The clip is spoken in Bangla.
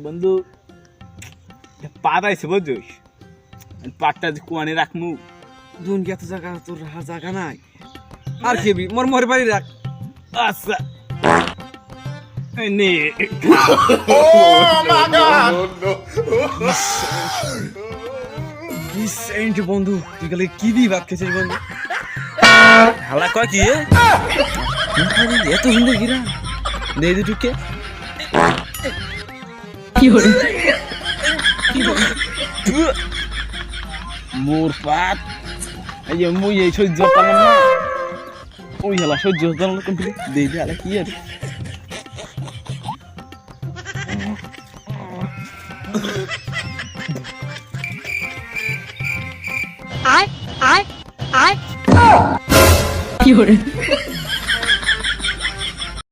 বন্ধু পাতাইছে বুঝছিস পাটটা কোয়ানে রাখমু দুনিয়া তো জায়গা তোর রাখার জায়গা নাই আর খেবি মোর মোর বাড়ি রাখ আচ্ছা এই নে ডিসেন্ট বন্ধু তুই গেলে কি দি ভাত খেয়েছিস বন্ধু হালা কয় কি এত সুন্দর গিরা দে দুটুকে মোর পাত এই যে মুই এই সহ্য পারলাম না ওই হালা সহ্য হতো না কমপ্লিট দেই দে হালা কি আর কি hore